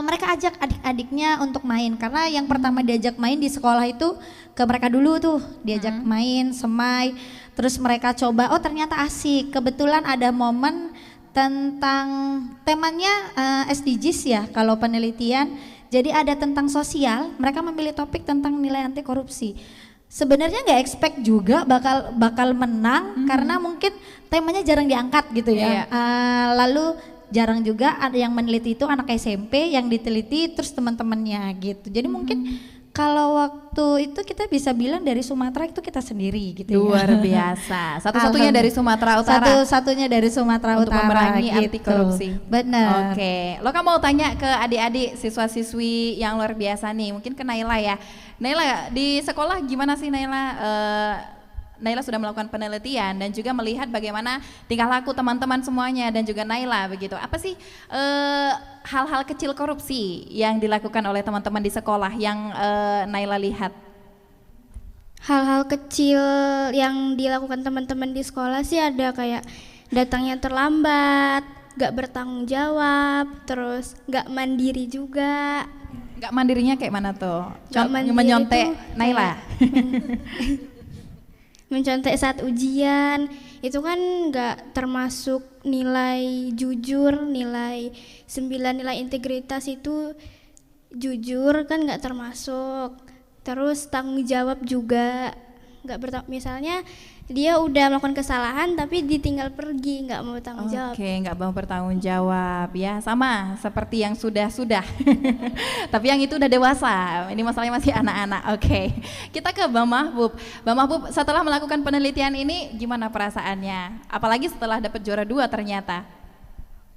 Mereka ajak adik-adiknya untuk main, karena yang pertama diajak main di sekolah itu ke mereka dulu tuh, diajak main Semai. Terus mereka coba, oh ternyata asik. Kebetulan ada momen tentang temanya SDGs ya kalau penelitian. Jadi ada tentang sosial, mereka memilih topik tentang nilai anti korupsi. Sebenarnya nggak expect juga bakal menang karena mungkin temanya jarang diangkat gitu ya. Lalu jarang juga ada yang meneliti, itu anak SMP yang diteliti terus teman-temannya gitu. Jadi mungkin kalau waktu itu kita bisa bilang dari Sumatera itu kita sendiri gitu. Luar biasa. Satu-satunya dari Sumatera Utara. Satu-satunya dari Sumatera untuk Utara memerangi gitu. anti korupsi. Benar. Oke. Lo kan mau tanya ke adik-adik siswa-siswi yang luar biasa nih. Mungkin ke Naila ya. Naila, di sekolah gimana sih Naila? Naila sudah melakukan penelitian dan juga melihat bagaimana tingkah laku teman-teman semuanya dan juga Naila begitu. Apa sih hal-hal kecil korupsi yang dilakukan oleh teman-teman di sekolah yang Naila lihat? Hal-hal kecil yang dilakukan teman-teman di sekolah sih ada kayak datangnya terlambat, gak bertanggung jawab, terus gak mandiri juga. Gak mandirinya kayak mana tuh? Menyontek Naila. Mencontek saat ujian itu kan nggak termasuk nilai jujur, nilai 9 nilai integritas itu jujur kan nggak termasuk. Terus tanggung jawab juga nggak misalnya dia udah melakukan kesalahan tapi ditinggal pergi, nggak mau bertanggung jawab. Oke, nggak mau bertanggung jawab ya, sama seperti yang sudah tapi yang itu udah dewasa, ini masalahnya masih anak-anak. Oke, kita ke Bang Mahbub. Bang Mahbub, setelah melakukan penelitian ini gimana perasaannya, apalagi setelah dapat juara 2 ternyata?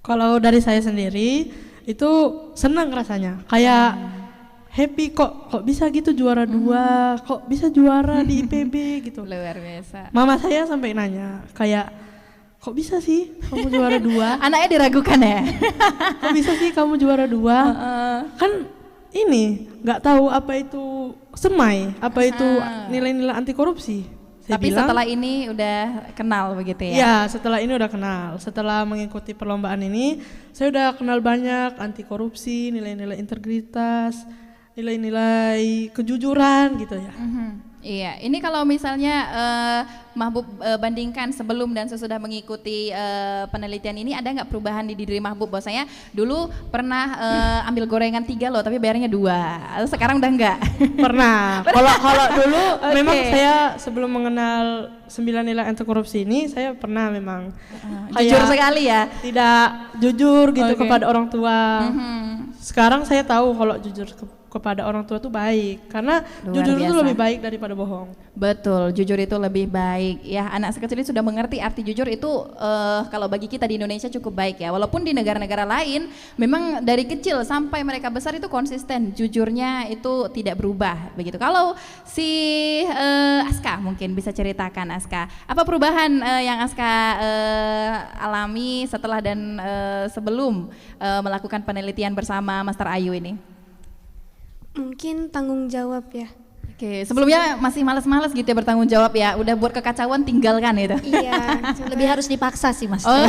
Kalau dari saya sendiri itu senang rasanya, kayak happy kok bisa gitu juara 2, kok bisa juara di IPB gitu. Luar biasa. Mama saya sampai nanya kayak, kok bisa sih kamu juara 2? Anaknya diragukan ya? Kok bisa sih kamu juara 2? Kan ini nggak tahu apa itu Semai, apa itu nilai-nilai anti korupsi. Saya Tapi bilang, setelah ini udah kenal begitu ya? Ya, setelah ini udah kenal. Setelah mengikuti perlombaan ini, saya udah kenal banyak anti korupsi, nilai-nilai integritas, nilai-nilai kejujuran gitu ya. Iya, ini kalau misalnya Mahbub bandingkan sebelum dan sesudah mengikuti penelitian ini, ada nggak perubahan di diri Mahbub? Bahwasanya dulu pernah ambil gorengan 3 loh, tapi bayarnya 2. Sekarang udah enggak? Pernah. Kalau dulu memang saya sebelum mengenal 9 nilai anti korupsi ini, saya pernah memang Jujur sekali ya? tidak jujur gitu kepada orang tua. Sekarang saya tahu kalau jujur kepada orang tua tuh baik, karena Luar jujur itu biasa. lebih baik daripada bohong. Betul, jujur itu lebih baik. Ya, anak sekecil ini sudah mengerti arti jujur itu kalau bagi kita di Indonesia cukup baik ya. Walaupun di negara-negara lain memang dari kecil sampai mereka besar itu konsisten, jujurnya itu tidak berubah begitu. Kalau si Aska mungkin bisa ceritakan, Aska, apa perubahan yang Aska alami setelah dan sebelum melakukan penelitian bersama Master Ayu ini? Mungkin tanggung jawab ya. Oke, sebelumnya masih males-males gitu ya bertanggung jawab ya, udah buat kekacauan tinggalkan itu. Iya, Lebih harus dipaksa sih Mas. Oh,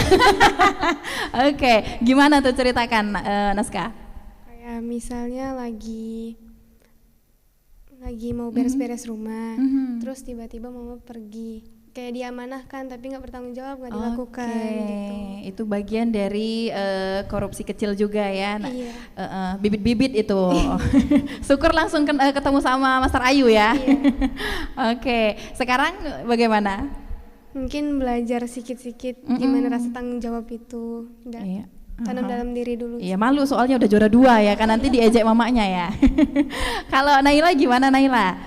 oke, gimana tuh ceritakan Naska? kayak misalnya lagi mau beres-beres rumah, terus tiba-tiba mama pergi. Kayak diamanahkan tapi nggak bertanggung jawab, nggak dilakukan gitu. Itu bagian dari korupsi kecil juga ya. Nah, Iya. bibit-bibit itu. Syukur langsung ketemu sama Master Ayu ya. Iya. Oke, sekarang bagaimana? Mungkin belajar sikit-sikit gimana rasa tanggung jawab itu. Iya. Tanam dalam diri dulu. Iya, malu soalnya udah juara 2 ya kan, nanti diejek mamanya ya. Kalau Naila gimana Naila?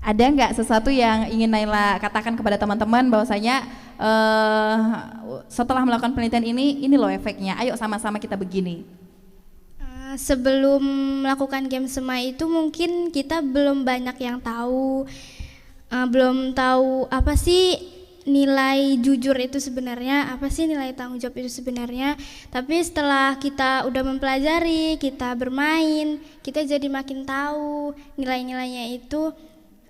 Ada nggak sesuatu yang ingin Naila katakan kepada teman-teman bahwasanya setelah melakukan penelitian ini loh efeknya, ayo sama-sama kita begini. Sebelum melakukan game semai itu mungkin kita belum banyak yang tahu, belum tahu apa sih nilai jujur itu sebenarnya, apa sih nilai tanggung jawab itu sebenarnya. Tapi setelah kita udah mempelajari, kita bermain, kita jadi makin tahu nilai-nilainya itu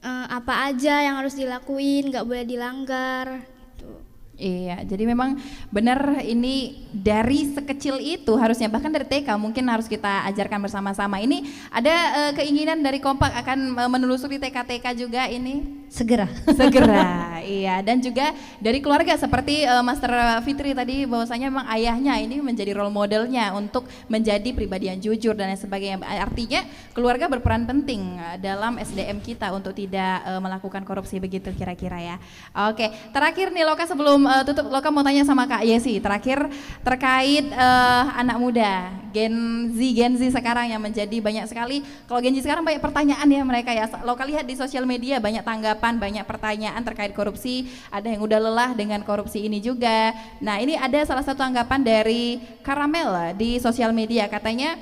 apa aja yang harus dilakuin, nggak boleh dilanggar gitu. Iya, jadi memang benar ini dari sekecil itu harusnya, bahkan dari TK mungkin harus kita ajarkan bersama-sama. Ini ada keinginan dari Kompak akan menelusuri TK-TK juga ini? Segera. Segera, iya. Dan juga dari keluarga seperti Master Fitri tadi bahwasanya memang ayahnya ini menjadi role modelnya untuk menjadi pribadi yang jujur dan lain sebagainya. Artinya keluarga berperan penting dalam SDM kita untuk tidak melakukan korupsi begitu kira-kira ya. Oke, terakhir nih Loka sebelum tutup, Loka mau tanya sama Kak Yesi terakhir terkait anak muda Gen Z sekarang yang menjadi banyak sekali. Kalau Gen Z sekarang banyak pertanyaan ya mereka ya. Loka lihat di sosial media banyak tanggapan, banyak pertanyaan terkait korupsi. Ada yang udah lelah dengan korupsi ini juga. Nah, ini ada salah satu tanggapan dari Karamel di sosial media, katanya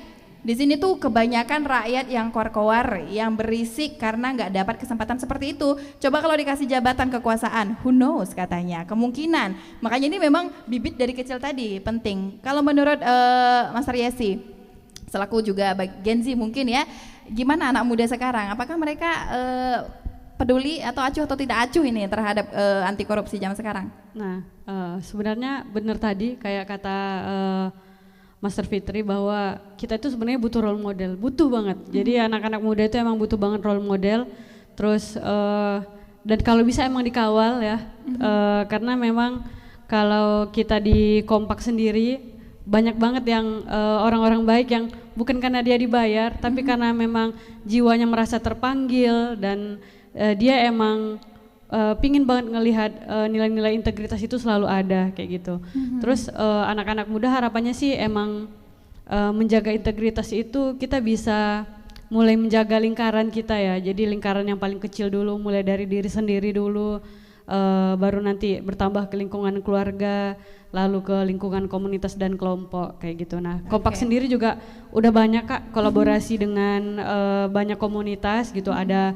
di sini tuh kebanyakan rakyat yang koar-koar, yang berisik karena nggak dapat kesempatan seperti itu. Coba kalau dikasih jabatan kekuasaan, who knows katanya, kemungkinan. Makanya ini memang bibit dari kecil tadi penting. Kalau menurut Master Yesi, selaku juga Gen Z mungkin ya, gimana anak muda sekarang? Apakah mereka peduli atau acuh atau tidak acuh ini terhadap anti korupsi zaman sekarang? Nah, sebenarnya benar tadi kayak kata Master Fitri bahwa kita itu sebenarnya butuh role model, butuh banget. Jadi anak-anak muda itu emang butuh banget role model. Terus dan kalau bisa emang dikawal ya, karena memang kalau kita di Kompak sendiri banyak banget yang orang-orang baik yang bukan karena dia dibayar, tapi karena memang jiwanya merasa terpanggil dan dia emang pingin banget ngelihat nilai-nilai integritas itu selalu ada kayak gitu. Terus anak-anak muda harapannya sih emang menjaga integritas itu kita bisa mulai menjaga lingkaran kita ya. Jadi lingkaran yang paling kecil dulu, mulai dari diri sendiri dulu, baru nanti bertambah ke lingkungan keluarga, lalu ke lingkungan komunitas dan kelompok kayak gitu. Nah, Kompak sendiri juga udah banyak Kak kolaborasi dengan banyak komunitas gitu. Ada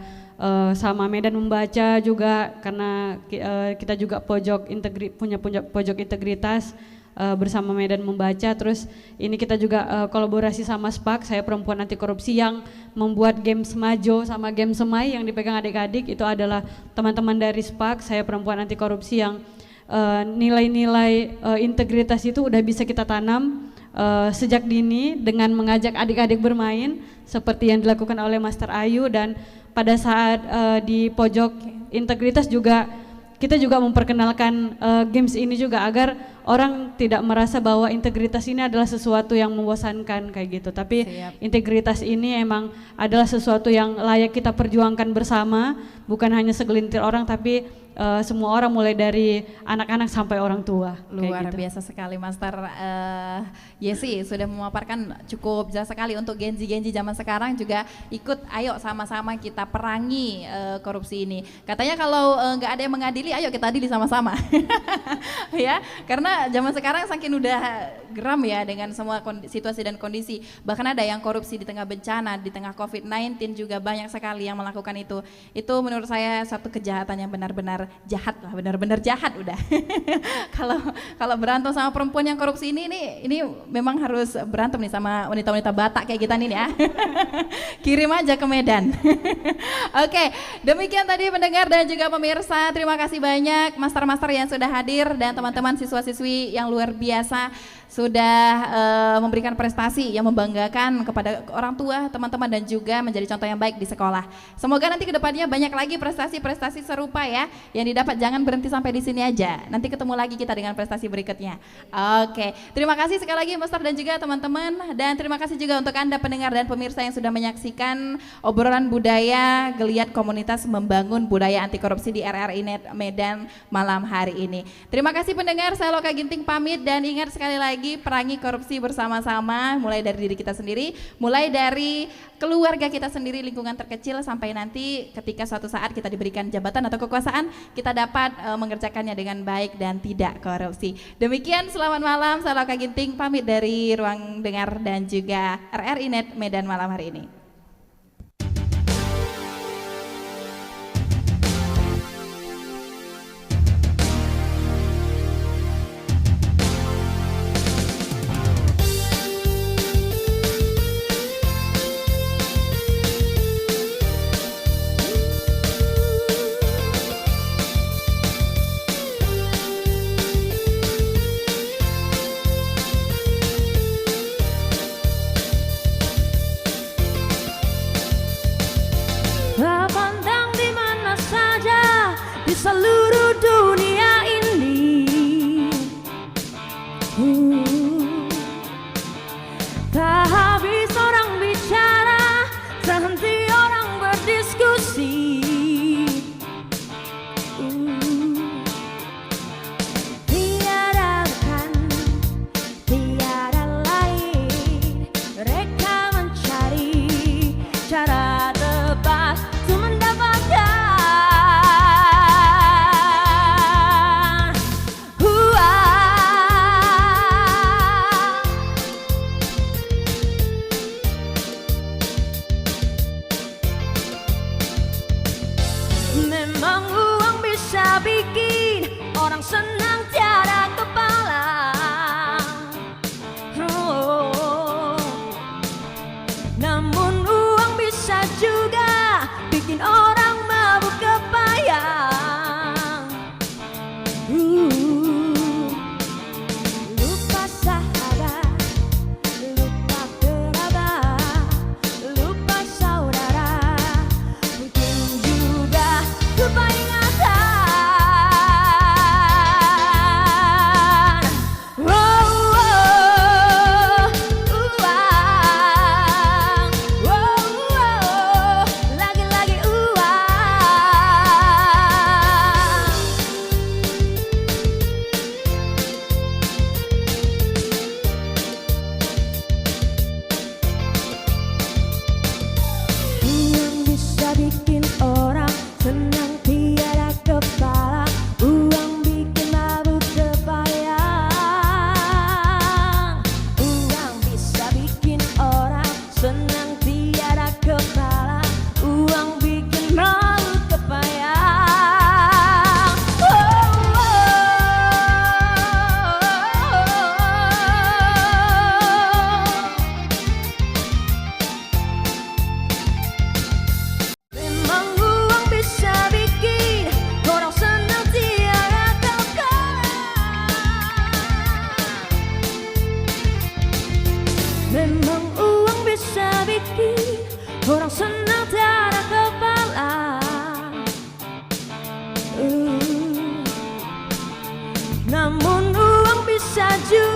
sama Medan Membaca juga, karena kita juga punya pojok integritas bersama Medan Membaca. Terus ini kita juga kolaborasi sama SPAK, Saya Perempuan Anti Korupsi, yang membuat game Semajo sama game Semai yang dipegang adik-adik. Itu adalah teman-teman dari SPAK, Saya Perempuan Anti Korupsi, yang nilai-nilai integritas itu udah bisa kita tanam sejak dini dengan mengajak adik-adik bermain seperti yang dilakukan oleh Master Ayu. Dan pada saat di pojok integritas juga kita juga memperkenalkan games ini juga agar orang tidak merasa bahwa integritas ini adalah sesuatu yang membosankan kayak gitu. Tapi integritas ini emang adalah sesuatu yang layak kita perjuangkan bersama, bukan hanya segelintir orang tapi semua orang mulai dari anak-anak sampai orang tua. Luar gitu. biasa sekali Master Yesi sudah memaparkan cukup jelas sekali untuk Genzi zaman sekarang juga ikut ayo sama-sama kita perangi korupsi ini. Katanya kalau nggak ada yang mengadili ayo kita adili sama-sama. Ya, karena zaman sekarang saking udah geram ya dengan semua situasi dan kondisi. Bahkan ada yang korupsi di tengah bencana, di tengah COVID-19 juga banyak sekali yang melakukan itu. Itu menurut saya satu kejahatan yang benar-benar jahat lah, benar-benar jahat udah. Kalau berantem sama perempuan yang korupsi ini memang harus berantem nih sama wanita-wanita Batak kayak kita nih ya. Kirim aja ke Medan. Oke, demikian tadi pendengar dan juga pemirsa. Terima kasih banyak master-master yang sudah hadir dan teman-teman siswa-siswi yang luar biasa sudah memberikan prestasi yang membanggakan kepada orang tua, teman-teman dan juga menjadi contoh yang baik di sekolah. Semoga nanti kedepannya banyak lagi prestasi-prestasi serupa ya yang didapat. Jangan berhenti sampai di sini aja. Nanti ketemu lagi kita dengan prestasi berikutnya. Oke, terima kasih sekali lagi Master dan juga teman-teman, dan terima kasih juga untuk Anda pendengar dan pemirsa yang sudah menyaksikan obrolan budaya Geliat Komunitas Membangun Budaya Anti Korupsi di RRI Net Medan malam hari ini. Terima kasih pendengar, saya Loka Ginting pamit dan ingat sekali lagi perangi korupsi bersama-sama, mulai dari diri kita sendiri, mulai dari keluarga kita sendiri, lingkungan terkecil, sampai nanti ketika suatu saat kita diberikan jabatan atau kekuasaan, kita dapat mengerjakannya dengan baik dan tidak korupsi. Demikian, selamat malam, saya Loka Ginting pamit dari ruang dengar dan juga RRI Net Medan malam hari ini. Terpandang di mana saja di seluruh dunia ini. Tak habis orang bicara, tak henti orang berdiskusi. Tiada bukan, tiada lain, mereka mencari cara tepat untuk mendapatkan memang uang bisa bikin orang senang tiada kepala. Namun uang bisa juga bikin orang mabuk kepayang. Lupa sahabat, lupa kerabat, lupa saudara, mungkin juga lupa ingatan. Lagi-lagi uang bisa bikin orang senang tiada kepala. Uang bikin mabuk kepayang. Uang bisa bikin orang senang tiada kepala. Uang bikin mabuk kepayang. Memang uang bisa bikin orang senang tiada kepala. Memang uang bisa bikin orang senang tiada kepala. Namun uang bisa maju